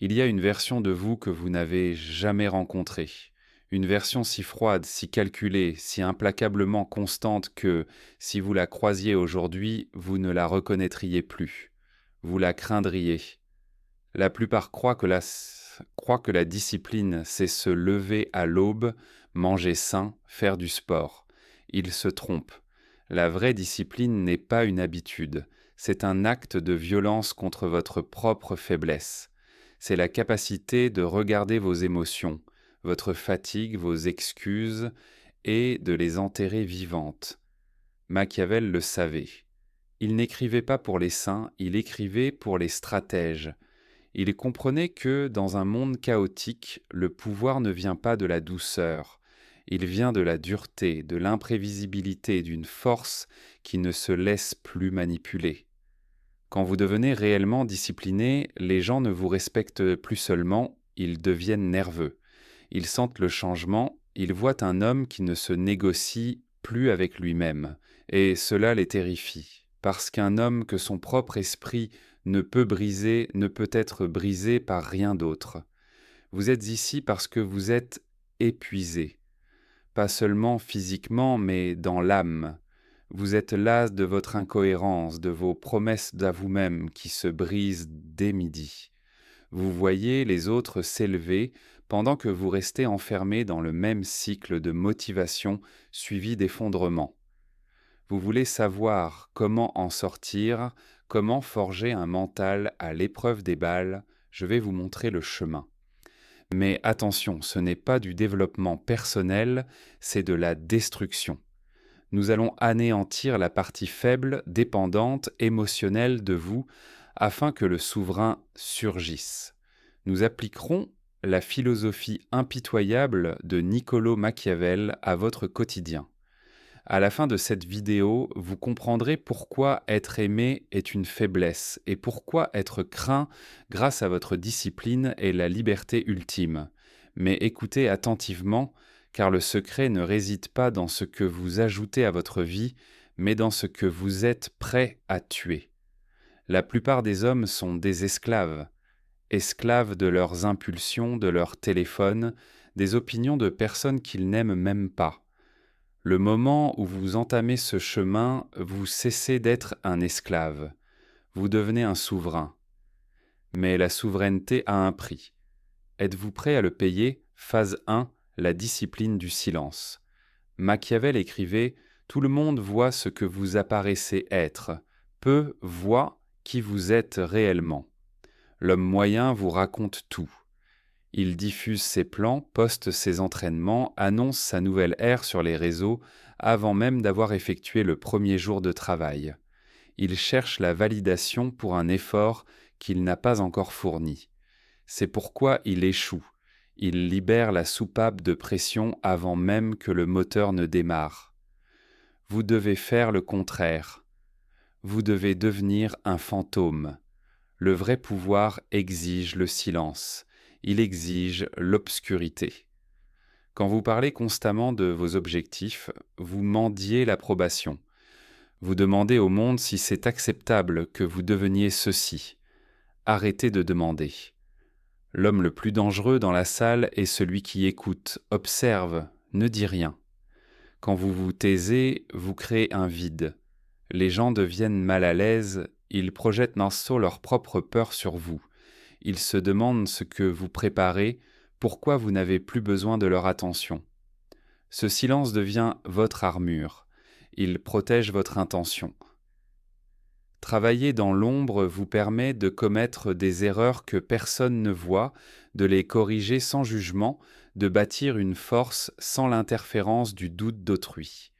Il y a une version de vous que vous n'avez jamais rencontrée, une version si froide, si calculée, si implacablement constante que, si vous la croisiez aujourd'hui, vous ne la reconnaîtriez plus. Vous la craindriez. La plupart croient que la discipline, c'est se lever à l'aube, manger sain, faire du sport. Ils se trompent. La vraie discipline n'est pas une habitude, c'est un acte de violence contre votre propre faiblesse. C'est la capacité de regarder vos émotions, votre fatigue, vos excuses, et de les enterrer vivantes. Machiavel le savait. Il n'écrivait pas pour les saints, il écrivait pour les stratèges. Il comprenait que, dans un monde chaotique, le pouvoir ne vient pas de la douceur, il vient de la dureté, de l'imprévisibilité, d'une force qui ne se laisse plus manipuler. Quand vous devenez réellement discipliné, les gens ne vous respectent plus seulement, ils deviennent nerveux. Ils sentent le changement, ils voient un homme qui ne se négocie plus avec lui-même, et cela les terrifie, parce qu'un homme que son propre esprit ne peut briser ne peut être brisé par rien d'autre. Vous êtes ici parce que vous êtes épuisé, pas seulement physiquement, mais dans l'âme. Vous êtes las de votre incohérence, de vos promesses à vous-même qui se brisent dès midi. Vous voyez les autres s'élever pendant que vous restez enfermé dans le même cycle de motivation suivi d'effondrement. Vous voulez savoir comment en sortir, comment forger un mental à l'épreuve des balles, je vais vous montrer le chemin. Mais attention, ce n'est pas du développement personnel, c'est de la destruction. Nous allons anéantir la partie faible, dépendante, émotionnelle de vous, afin que le souverain surgisse. Nous appliquerons la philosophie impitoyable de Niccolò Machiavel à votre quotidien. À la fin de cette vidéo, vous comprendrez pourquoi être aimé est une faiblesse et pourquoi être craint grâce à votre discipline est la liberté ultime. Mais écoutez attentivement, car le secret ne réside pas dans ce que vous ajoutez à votre vie, mais dans ce que vous êtes prêt à tuer. La plupart des hommes sont des esclaves, esclaves de leurs impulsions, de leur téléphone, des opinions de personnes qu'ils n'aiment même pas. Le moment où vous entamez ce chemin, vous cessez d'être un esclave. Vous devenez un souverain. Mais la souveraineté a un prix. Êtes-vous prêt à le payer? Phase 1, la discipline du silence. Machiavel écrivait « Tout le monde voit ce que vous apparaissez être. Peu voient qui vous êtes réellement. L'homme moyen vous raconte tout. Il diffuse ses plans, poste ses entraînements, annonce sa nouvelle ère sur les réseaux avant même d'avoir effectué le premier jour de travail. Il cherche la validation pour un effort qu'il n'a pas encore fourni. C'est pourquoi il échoue. Il libère la soupape de pression avant même que le moteur ne démarre. Vous devez faire le contraire. Vous devez devenir un fantôme. Le vrai pouvoir exige le silence. Il exige l'obscurité. Quand vous parlez constamment de vos objectifs, vous mendiez l'approbation. Vous demandez au monde si c'est acceptable que vous deveniez ceci. Arrêtez de demander. L'homme le plus dangereux dans la salle est celui qui écoute, observe, ne dit rien. Quand vous vous taisez, vous créez un vide. Les gens deviennent mal à l'aise, ils projettent leur propre peur sur vous. Ils se demandent ce que vous préparez, pourquoi vous n'avez plus besoin de leur attention. Ce silence devient votre armure. Il protège votre intention. Travailler dans l'ombre vous permet de commettre des erreurs que personne ne voit, de les corriger sans jugement, de bâtir une force sans l'interférence du doute d'autrui.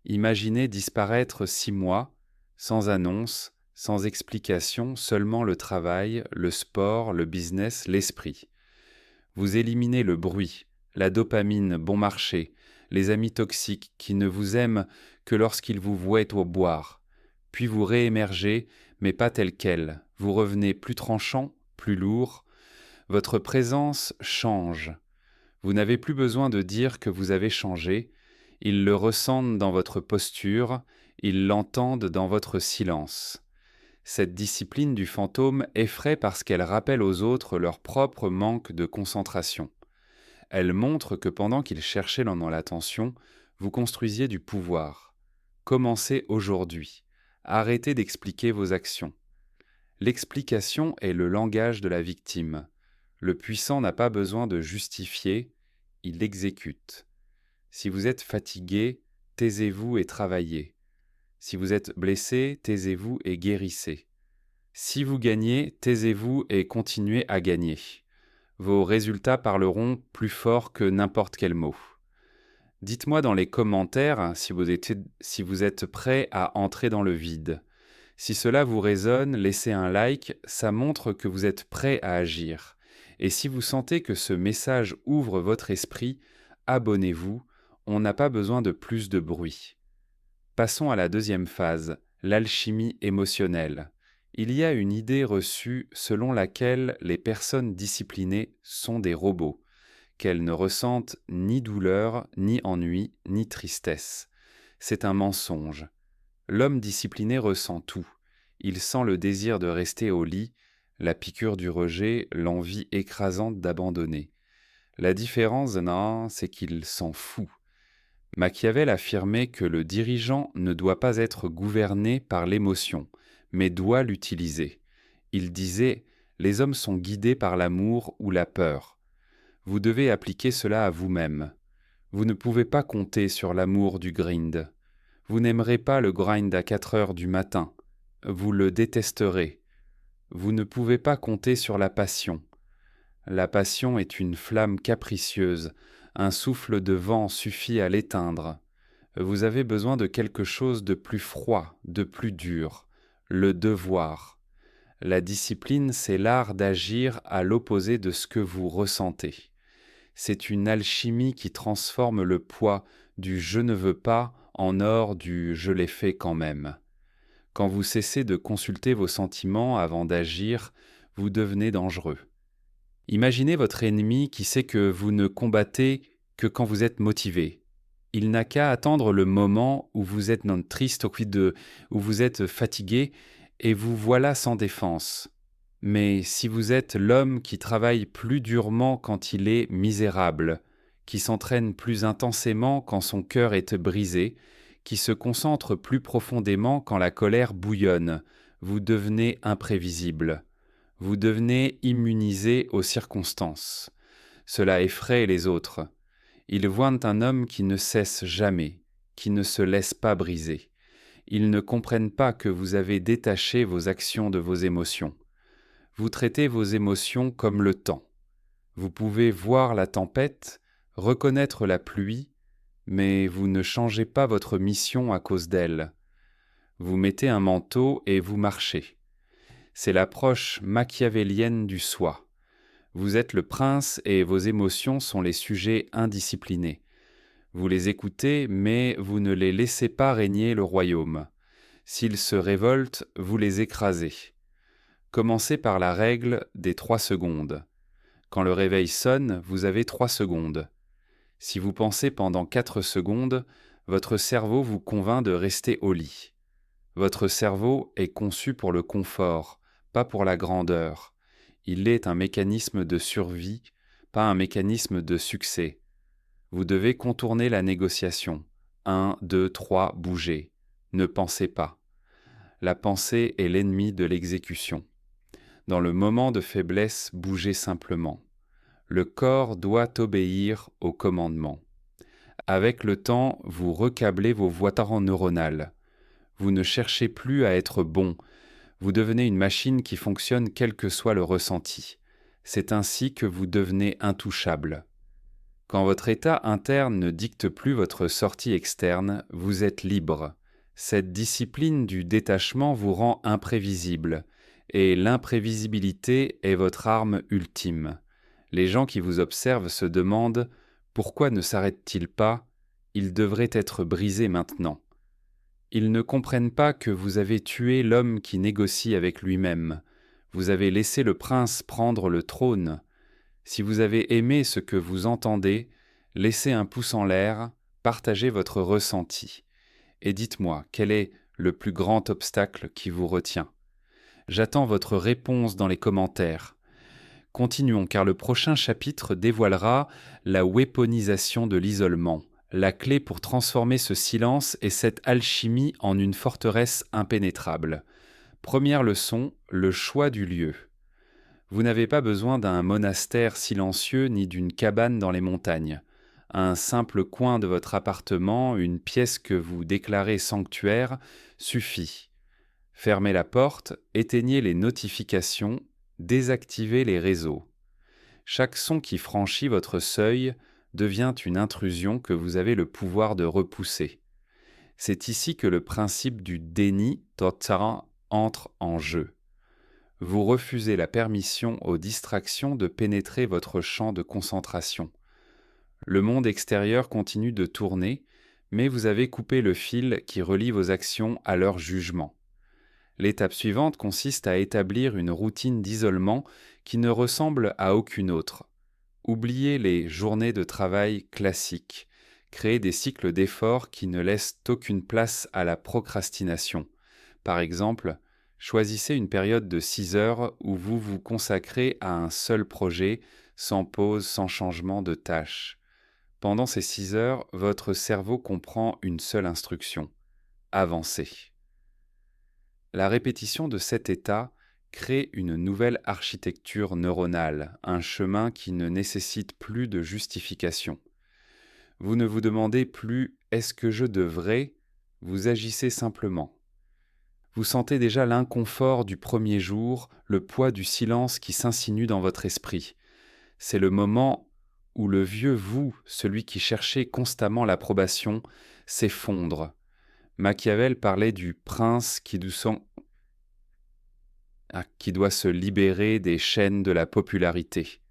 Imaginez disparaître 6 mois, sans annonce, sans explication, seulement le travail, le sport, le business, l'esprit. Vous éliminez le bruit, la dopamine bon marché, les amis toxiques qui ne vous aiment que lorsqu'ils vous voient au boire. Puis vous réémergez, mais pas tel quel. Vous revenez plus tranchant, plus lourd. Votre présence change. Vous n'avez plus besoin de dire que vous avez changé. Ils le ressentent dans votre posture, ils l'entendent dans votre silence. Cette discipline du fantôme effraie parce qu'elle rappelle aux autres leur propre manque de concentration. Elle montre que pendant qu'ils cherchaient dans l'attention, vous construisiez du pouvoir. Commencez aujourd'hui. Arrêtez d'expliquer vos actions. L'explication est le langage de la victime. Le puissant n'a pas besoin de justifier, il exécute. Si vous êtes fatigué, taisez-vous et travaillez. Si vous êtes blessé, taisez-vous et guérissez. Si vous gagnez, taisez-vous et continuez à gagner. Vos résultats parleront plus fort que n'importe quel mot. Dites-moi dans les commentaires si vous êtes prêt à entrer dans le vide. Si cela vous résonne, laissez un like, ça montre que vous êtes prêt à agir. Et si vous sentez que ce message ouvre votre esprit, abonnez-vous, on n'a pas besoin de plus de bruit. Passons à la deuxième phase, l'alchimie émotionnelle. Il y a une idée reçue selon laquelle les personnes disciplinées sont des robots, qu'elles ne ressentent ni douleur, ni ennui, ni tristesse. C'est un mensonge. L'homme discipliné ressent tout. Il sent le désir de rester au lit, la piqûre du rejet, l'envie écrasante d'abandonner. La différence, non, c'est qu'il s'en fout. Machiavel affirmait que le dirigeant ne doit pas être gouverné par l'émotion, mais doit l'utiliser. Il disait « Les hommes sont guidés par l'amour ou la peur ». Vous devez appliquer cela à vous-même. Vous ne pouvez pas compter sur l'amour du grind. Vous n'aimerez pas le grind à 4 heures du matin. Vous le détesterez. Vous ne pouvez pas compter sur la passion. La passion est une flamme capricieuse. Un souffle de vent suffit à l'éteindre. Vous avez besoin de quelque chose de plus froid, de plus dur. Le devoir. La discipline, c'est l'art d'agir à l'opposé de ce que vous ressentez. C'est une alchimie qui transforme le poids du « je ne veux pas » en or du « je l'ai fait quand même ». Quand vous cessez de consulter vos sentiments avant d'agir, vous devenez dangereux. Imaginez votre ennemi qui sait que vous ne combattez que quand vous êtes motivé. Il n'a qu'à attendre le moment où vous êtes non triste, où vous êtes fatigué, et vous voilà sans défense. Mais si vous êtes l'homme qui travaille plus durement quand il est misérable, qui s'entraîne plus intensément quand son cœur est brisé, qui se concentre plus profondément quand la colère bouillonne, vous devenez imprévisible. Vous devenez immunisé aux circonstances. Cela effraie les autres. Ils voient un homme qui ne cesse jamais, qui ne se laisse pas briser. Ils ne comprennent pas que vous avez détaché vos actions de vos émotions. Vous traitez vos émotions comme le temps. Vous pouvez voir la tempête, reconnaître la pluie, mais vous ne changez pas votre mission à cause d'elle. Vous mettez un manteau et vous marchez. C'est l'approche machiavélienne du soi. Vous êtes le prince et vos émotions sont les sujets indisciplinés. Vous les écoutez, mais vous ne les laissez pas régner le royaume. S'ils se révoltent, vous les écrasez. Commencez par la règle des 3 secondes. Quand le réveil sonne, vous avez 3 secondes. Si vous pensez pendant 4 secondes, votre cerveau vous convainc de rester au lit. Votre cerveau est conçu pour le confort, pas pour la grandeur. Il est un mécanisme de survie, pas un mécanisme de succès. Vous devez contourner la négociation. 1, 2, 3, bougez. Ne pensez pas. La pensée est l'ennemi de l'exécution. Dans le moment de faiblesse, bougez simplement. Le corps doit obéir au commandement. Avec le temps, vous recablez vos voies neuronales. Vous ne cherchez plus à être bon. Vous devenez une machine qui fonctionne quel que soit le ressenti. C'est ainsi que vous devenez intouchable. Quand votre état interne ne dicte plus votre sortie externe, vous êtes libre. Cette discipline du détachement vous rend imprévisible, et l'imprévisibilité est votre arme ultime. Les gens qui vous observent se demandent « Pourquoi ne s'arrête-t-il pas ? Il devrait être brisé maintenant. » Ils ne comprennent pas que vous avez tué l'homme qui négocie avec lui-même. Vous avez laissé le prince prendre le trône. Si vous avez aimé ce que vous entendez, laissez un pouce en l'air, partagez votre ressenti. Et dites-moi, quel est le plus grand obstacle qui vous retient ? J'attends votre réponse dans les commentaires. Continuons car le prochain chapitre dévoilera la weaponisation de l'isolement, la clé pour transformer ce silence et cette alchimie en une forteresse impénétrable. Première leçon, le choix du lieu. Vous n'avez pas besoin d'un monastère silencieux ni d'une cabane dans les montagnes. Un simple coin de votre appartement, une pièce que vous déclarez sanctuaire, suffit. Fermez la porte, éteignez les notifications, désactivez les réseaux. Chaque son qui franchit votre seuil devient une intrusion que vous avez le pouvoir de repousser. C'est ici que le principe du déni tottara entre en jeu. Vous refusez la permission aux distractions de pénétrer votre champ de concentration. Le monde extérieur continue de tourner, mais vous avez coupé le fil qui relie vos actions à leur jugement. L'étape suivante consiste à établir une routine d'isolement qui ne ressemble à aucune autre. Oubliez les journées de travail classiques. Créez des cycles d'efforts qui ne laissent aucune place à la procrastination. Par exemple, choisissez une période de 6 heures où vous vous consacrez à un seul projet, sans pause, sans changement de tâche. Pendant ces 6 heures, votre cerveau comprend une seule instruction: avancer. La répétition de cet état crée une nouvelle architecture neuronale, un chemin qui ne nécessite plus de justification. Vous ne vous demandez plus « est-ce que je devrais ?» Vous agissez simplement. Vous sentez déjà l'inconfort du premier jour, le poids du silence qui s'insinue dans votre esprit. C'est le moment où le vieux vous, celui qui cherchait constamment l'approbation, s'effondre. Machiavel parlait du prince qui doit se libérer des chaînes de la popularité.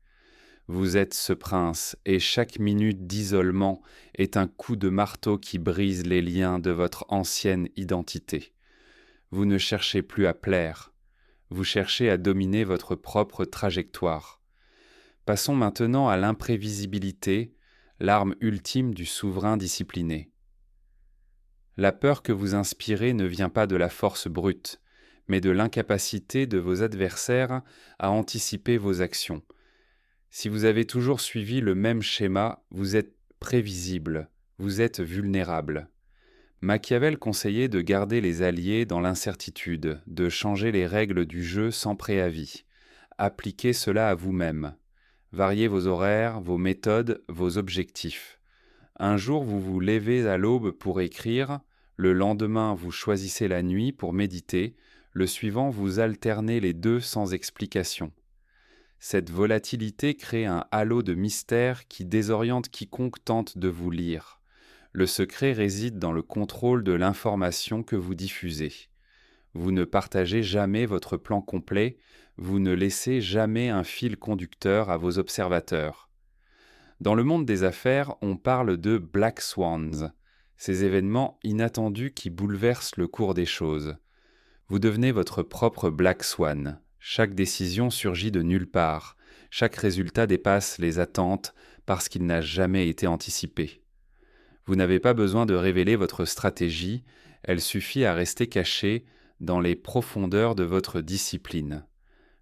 Vous êtes ce prince, et chaque minute d'isolement est un coup de marteau qui brise les liens de votre ancienne identité. Vous ne cherchez plus à plaire, vous cherchez à dominer votre propre trajectoire. Passons maintenant à l'imprévisibilité, l'arme ultime du souverain discipliné. La peur que vous inspirez ne vient pas de la force brute, mais de l'incapacité de vos adversaires à anticiper vos actions. Si vous avez toujours suivi le même schéma, vous êtes prévisible, vous êtes vulnérable. Machiavel conseillait de garder les alliés dans l'incertitude, de changer les règles du jeu sans préavis. Appliquez cela à vous-même. Variez vos horaires, vos méthodes, vos objectifs. Un jour, vous vous levez à l'aube pour écrire, le lendemain, vous choisissez la nuit pour méditer, le suivant, vous alternez les deux sans explication. Cette volatilité crée un halo de mystère qui désoriente quiconque tente de vous lire. Le secret réside dans le contrôle de l'information que vous diffusez. Vous ne partagez jamais votre plan complet, vous ne laissez jamais un fil conducteur à vos observateurs. Dans le monde des affaires, on parle de Black Swans, ces événements inattendus qui bouleversent le cours des choses. Vous devenez votre propre Black Swan. Chaque décision surgit de nulle part. Chaque résultat dépasse les attentes parce qu'il n'a jamais été anticipé. Vous n'avez pas besoin de révéler votre stratégie, elle suffit à rester cachée dans les profondeurs de votre discipline.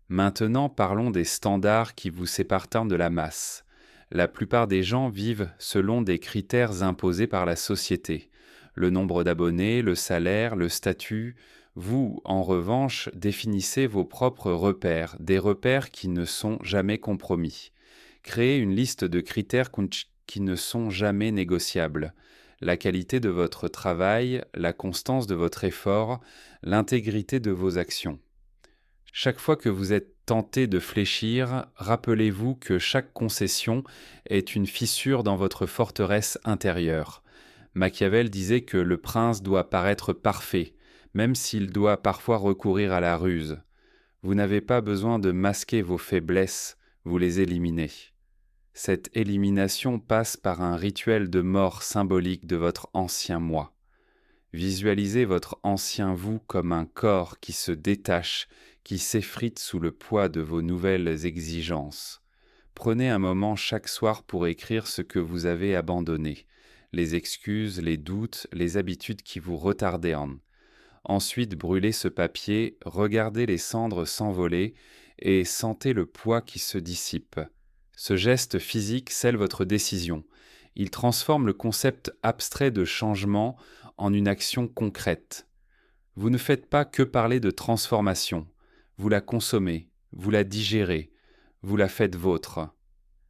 Maintenant, parlons des standards qui vous séparent de la masse. La plupart des gens vivent selon des critères imposés par la société. Le nombre d'abonnés, le salaire, le statut. Vous, en revanche, définissez vos propres repères, des repères qui ne sont jamais compromis. Créez une liste de critères qui ne sont jamais négociables. La qualité de votre travail, la constance de votre effort, l'intégrité de vos actions. Chaque fois que vous êtes tenté de fléchir, rappelez-vous que chaque concession est une fissure dans votre forteresse intérieure. Machiavel disait que le prince doit paraître parfait, même s'il doit parfois recourir à la ruse. Vous n'avez pas besoin de masquer vos faiblesses, vous les éliminez. Cette élimination passe par un rituel de mort symbolique de votre ancien moi. Visualisez votre ancien vous comme un corps qui se détache, qui s'effrite sous le poids de vos nouvelles exigences. Prenez un moment chaque soir pour écrire ce que vous avez abandonné, les excuses, les doutes, les habitudes qui vous retardaient. Ensuite, brûlez ce papier, regardez les cendres s'envoler et sentez le poids qui se dissipe. Ce geste physique scelle votre décision. Il transforme le concept abstrait de changement en une action concrète. Vous ne faites pas que parler de transformation. Vous la consommez, vous la digérez, vous la faites vôtre.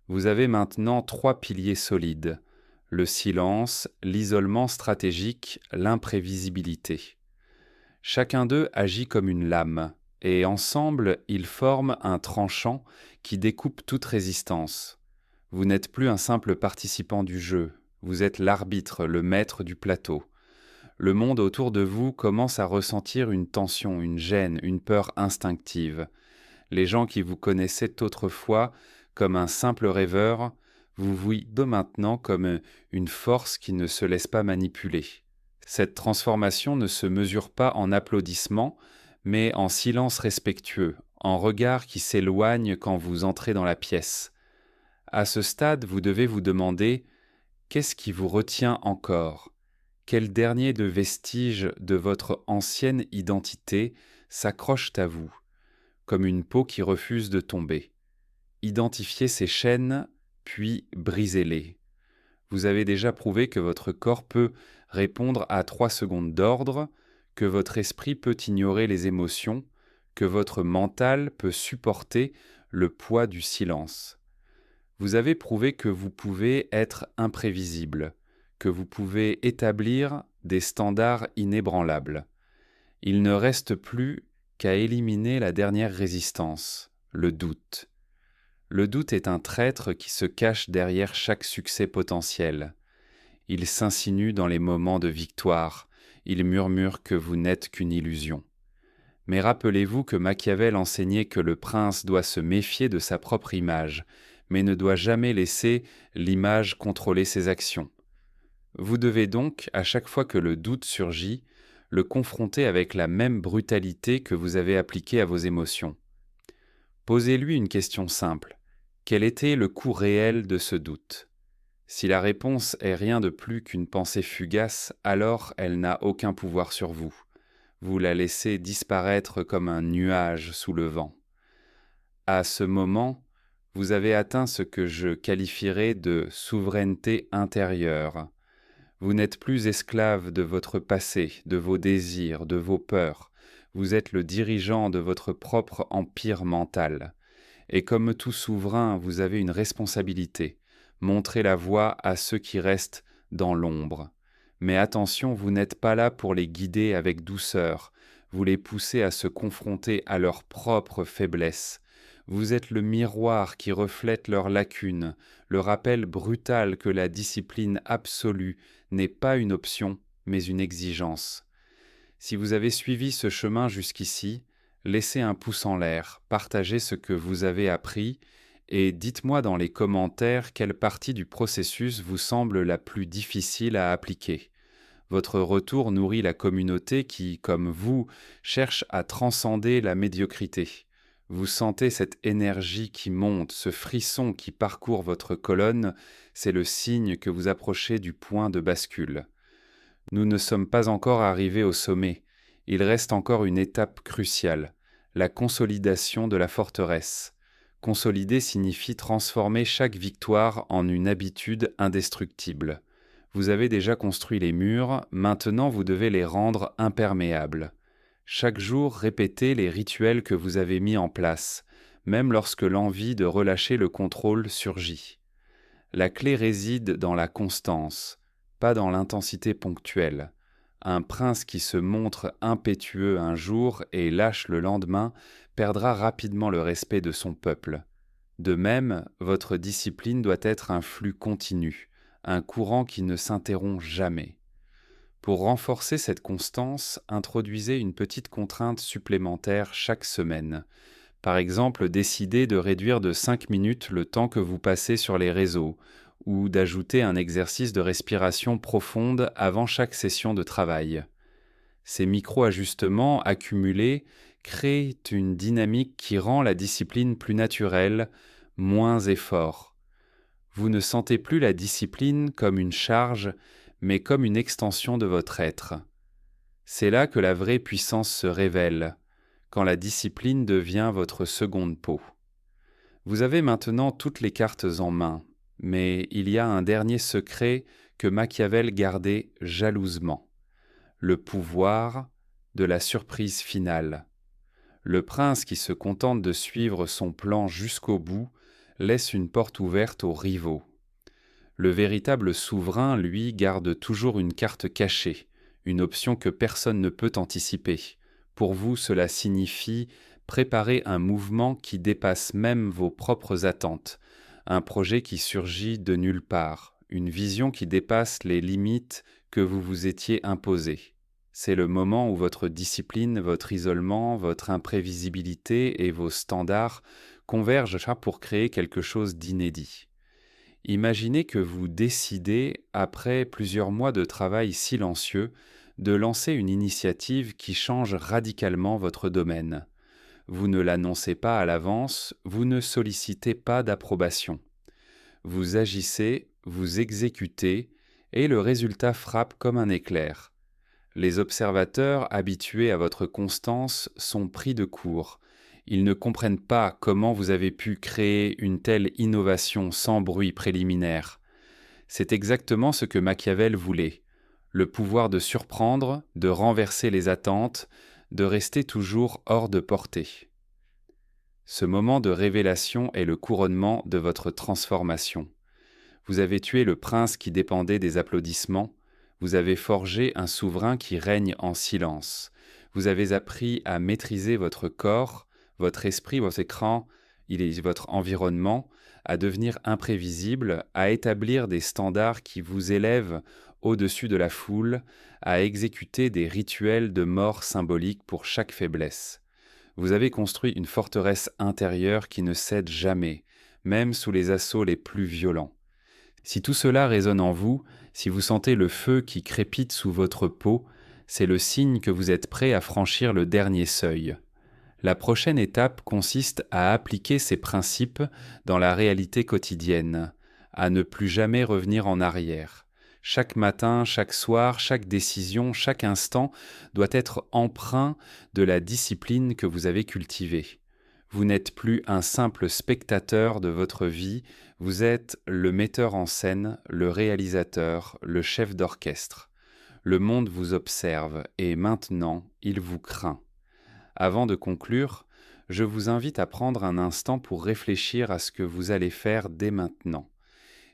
Vous avez maintenant 3 piliers solides: le silence, l'isolement stratégique, l'imprévisibilité. Chacun d'eux agit comme une lame, et ensemble, ils forment un tranchant qui découpe toute résistance. Vous n'êtes plus un simple participant du jeu, vous êtes l'arbitre, le maître du plateau. Le monde autour de vous commence à ressentir une tension, une gêne, une peur instinctive. Les gens qui vous connaissaient autrefois comme un simple rêveur vous voient de maintenant comme une force qui ne se laisse pas manipuler. Cette transformation ne se mesure pas en applaudissements, mais en silence respectueux, en regard qui s'éloigne quand vous entrez dans la pièce. À ce stade, vous devez vous demander: qu'est-ce qui vous retient encore? Quel dernier de vestiges de votre ancienne identité s'accroche à vous, comme une peau qui refuse de tomber? Identifiez ces chaînes, puis brisez-les. Vous avez déjà prouvé que votre corps peut répondre à 3 secondes d'ordre, que votre esprit peut ignorer les émotions, que votre mental peut supporter le poids du silence. Vous avez prouvé que vous pouvez être imprévisible, que vous pouvez établir des standards inébranlables. Il ne reste plus qu'à éliminer la dernière résistance, le doute. Le doute est un traître qui se cache derrière chaque succès potentiel. Il s'insinue dans les moments de victoire, il murmure que vous n'êtes qu'une illusion. Mais rappelez-vous que Machiavel enseignait que le prince doit se méfier de sa propre image, mais ne doit jamais laisser l'image contrôler ses actions. Vous devez donc, à chaque fois que le doute surgit, le confronter avec la même brutalité que vous avez appliquée à vos émotions. Posez-lui une question simple: quel était le coût réel de ce doute? Si la réponse est rien de plus qu'une pensée fugace, alors elle n'a aucun pouvoir sur vous. Vous la laissez disparaître comme un nuage sous le vent. À ce moment, vous avez atteint ce que je qualifierais de souveraineté intérieure. Vous n'êtes plus esclave de votre passé, de vos désirs, de vos peurs. Vous êtes le dirigeant de votre propre empire mental. Et comme tout souverain, vous avez une responsabilité: montrer la voie à ceux qui restent dans l'ombre. Mais attention, vous n'êtes pas là pour les guider avec douceur, vous les poussez à se confronter à leurs propres faiblesses. Vous êtes le miroir qui reflète leurs lacunes, le rappel brutal que la discipline absolue n'est pas une option, mais une exigence. Si vous avez suivi ce chemin jusqu'ici, laissez un pouce en l'air, partagez ce que vous avez appris et dites-moi dans les commentaires quelle partie du processus vous semble la plus difficile à appliquer. Votre retour nourrit la communauté qui, comme vous, cherche à transcender la médiocrité. Vous sentez cette énergie qui monte, ce frisson qui parcourt votre colonne, c'est le signe que vous approchez du point de bascule. Nous ne sommes pas encore arrivés au sommet. Il reste encore une étape cruciale: la consolidation de la forteresse. Consolider signifie transformer chaque victoire en une habitude indestructible. Vous avez déjà construit les murs, maintenant vous devez les rendre imperméables. Chaque jour, répétez les rituels que vous avez mis en place, même lorsque l'envie de relâcher le contrôle surgit. La clé réside dans la constance, pas dans l'intensité ponctuelle. Un prince qui se montre impétueux un jour et lâche le lendemain perdra rapidement le respect de son peuple. De même, votre discipline doit être un flux continu, un courant qui ne s'interrompt jamais. Pour renforcer cette constance, introduisez une petite contrainte supplémentaire chaque semaine. Par exemple, décidez de réduire de 5 minutes le temps que vous passez sur les réseaux, ou d'ajouter un exercice de respiration profonde avant chaque session de travail. Ces micro-ajustements accumulés créent une dynamique qui rend la discipline plus naturelle, moins effort. Vous ne sentez plus la discipline comme une charge, mais comme une extension de votre être. C'est là que la vraie puissance se révèle, quand la discipline devient votre seconde peau. Vous avez maintenant toutes les cartes en main, mais il y a un dernier secret que Machiavel gardait jalousement, le pouvoir de la surprise finale. Le prince qui se contente de suivre son plan jusqu'au bout laisse une porte ouverte aux rivaux. Le véritable souverain, lui, garde toujours une carte cachée, une option que personne ne peut anticiper. Pour vous, cela signifie préparer un mouvement qui dépasse même vos propres attentes, un projet qui surgit de nulle part, une vision qui dépasse les limites que vous vous étiez imposées. C'est le moment où votre discipline, votre isolement, votre imprévisibilité et vos standards convergent pour créer quelque chose d'inédit. Imaginez que vous décidez, après plusieurs mois de travail silencieux, de lancer une initiative qui change radicalement votre domaine. Vous ne l'annoncez pas à l'avance, vous ne sollicitez pas d'approbation. Vous agissez, vous exécutez, et le résultat frappe comme un éclair. Les observateurs, habitués à votre constance, sont pris de court. Ils ne comprennent pas comment vous avez pu créer une telle innovation sans bruit préliminaire. C'est exactement ce que Machiavel voulait, le pouvoir de surprendre, de renverser les attentes, de rester toujours hors de portée. Ce moment de révélation est le couronnement de votre transformation. Vous avez tué le prince qui dépendait des applaudissements, vous avez forgé un souverain qui règne en silence. Vous avez appris à maîtriser votre corps, votre esprit, votre écran, votre environnement, à devenir imprévisible, à établir des standards qui vous élèvent au-dessus de la foule, à exécuter des rituels de mort symboliques pour chaque faiblesse. Vous avez construit une forteresse intérieure qui ne cède jamais, même sous les assauts les plus violents. Si tout cela résonne en vous, si vous sentez le feu qui crépite sous votre peau, c'est le signe que vous êtes prêt à franchir le dernier seuil. La prochaine étape consiste à appliquer ces principes dans la réalité quotidienne, à ne plus jamais revenir en arrière. Chaque matin, chaque soir, chaque décision, chaque instant doit être empreint de la discipline que vous avez cultivée. Vous n'êtes plus un simple spectateur de votre vie, vous êtes le metteur en scène, le réalisateur, le chef d'orchestre. Le monde vous observe et maintenant, il vous craint. Avant de conclure, je vous invite à prendre un instant pour réfléchir à ce que vous allez faire dès maintenant.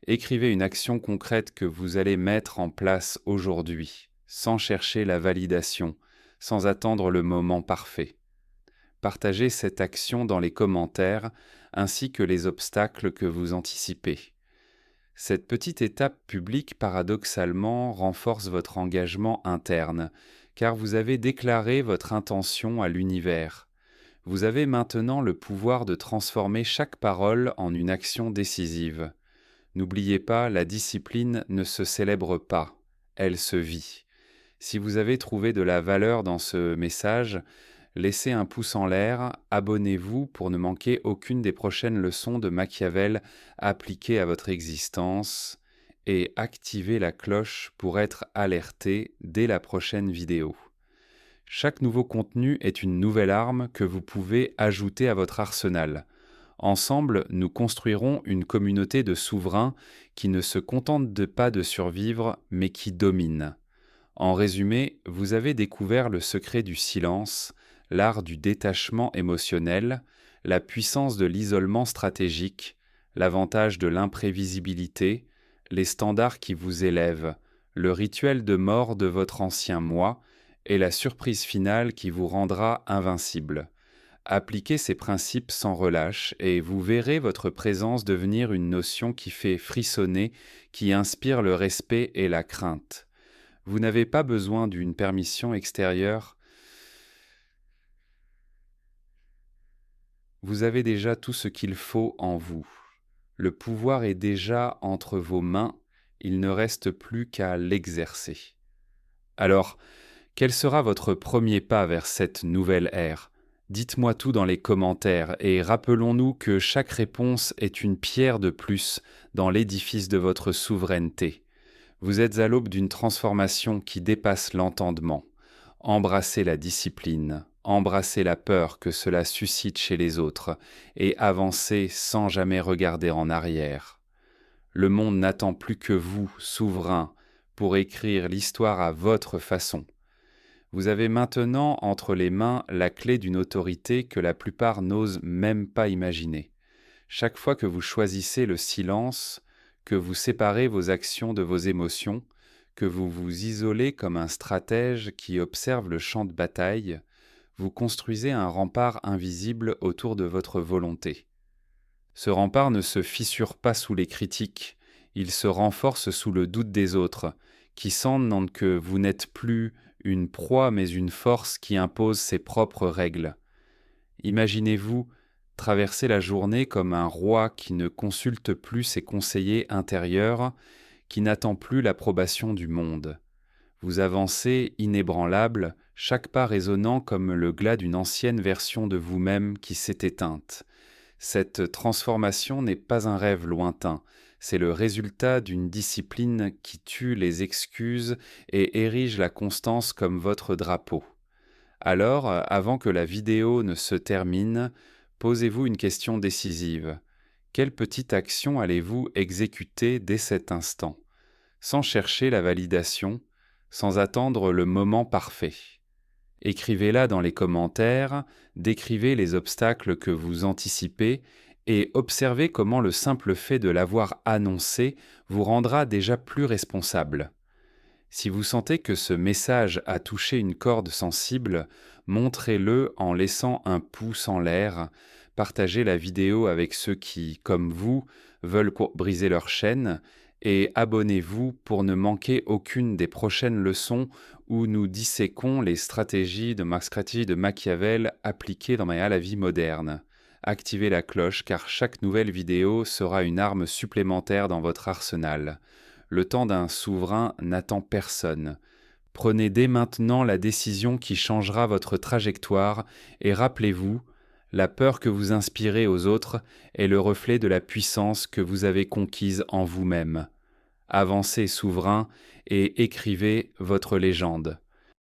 Écrivez une action concrète que vous allez mettre en place aujourd'hui, sans chercher la validation, sans attendre le moment parfait. Partagez cette action dans les commentaires, ainsi que les obstacles que vous anticipez. Cette petite étape publique, paradoxalement, renforce votre engagement interne, car vous avez déclaré votre intention à l'univers. Vous avez maintenant le pouvoir de transformer chaque parole en une action décisive. N'oubliez pas, la discipline ne se célèbre pas, elle se vit. Si vous avez trouvé de la valeur dans ce message, laissez un pouce en l'air, abonnez-vous pour ne manquer aucune des prochaines leçons de Machiavel appliquées à votre existence et activez la cloche pour être alerté dès la prochaine vidéo. Chaque nouveau contenu est une nouvelle arme que vous pouvez ajouter à votre arsenal. Ensemble, nous construirons une communauté de souverains qui ne se contentent pas de survivre, mais qui dominent. En résumé, vous avez découvert le secret du silence, l'art du détachement émotionnel, la puissance de l'isolement stratégique, l'avantage de l'imprévisibilité, les standards qui vous élèvent, le rituel de mort de votre ancien moi et la surprise finale qui vous rendra invincible. Appliquez ces principes sans relâche et vous verrez votre présence devenir une notion qui fait frissonner, qui inspire le respect et la crainte. Vous n'avez pas besoin d'une permission extérieure. Vous avez déjà tout ce qu'il faut en vous. Le pouvoir est déjà entre vos mains, il ne reste plus qu'à l'exercer. Alors, quel sera votre premier pas vers cette nouvelle ère ? Dites-moi tout dans les commentaires et rappelons-nous que chaque réponse est une pierre de plus dans l'édifice de votre souveraineté. Vous êtes à l'aube d'une transformation qui dépasse l'entendement. Embrassez la discipline, embrassez la peur que cela suscite chez les autres, et avancez sans jamais regarder en arrière. Le monde n'attend plus que vous, souverain, pour écrire l'histoire à votre façon. Vous avez maintenant entre les mains la clé d'une autorité que la plupart n'osent même pas imaginer. Chaque fois que vous choisissez le silence, que vous séparez vos actions de vos émotions, que vous vous isolez comme un stratège qui observe le champ de bataille, vous construisez un rempart invisible autour de votre volonté. Ce rempart ne se fissure pas sous les critiques, il se renforce sous le doute des autres, qui sentent que vous n'êtes plus une proie mais une force qui impose ses propres règles. Imaginez-vous traverser la journée comme un roi qui ne consulte plus ses conseillers intérieurs, qui n'attend plus l'approbation du monde. Vous avancez inébranlable, chaque pas résonnant comme le glas d'une ancienne version de vous-même qui s'est éteinte. Cette transformation n'est pas un rêve lointain, c'est le résultat d'une discipline qui tue les excuses et érige la constance comme votre drapeau. Alors, avant que la vidéo ne se termine, posez-vous une question décisive. Quelle petite action allez-vous exécuter dès cet instant, sans chercher la validation, sans attendre le moment parfait? Écrivez-la dans les commentaires, décrivez les obstacles que vous anticipez et observez comment le simple fait de l'avoir annoncé vous rendra déjà plus responsable. Si vous sentez que ce message a touché une corde sensible, montrez-le en laissant un pouce en l'air, partagez la vidéo avec ceux qui, comme vous, veulent briser leur chaîne, et abonnez-vous pour ne manquer aucune des prochaines leçons où nous disséquons les stratégies de Machiavel appliquées dans la vie moderne. Activez la cloche car chaque nouvelle vidéo sera une arme supplémentaire dans votre arsenal. Le temps d'un souverain n'attend personne. Prenez dès maintenant la décision qui changera votre trajectoire et rappelez-vous, la peur que vous inspirez aux autres est le reflet de la puissance que vous avez conquise en vous-même. Avancez souverain et écrivez votre légende.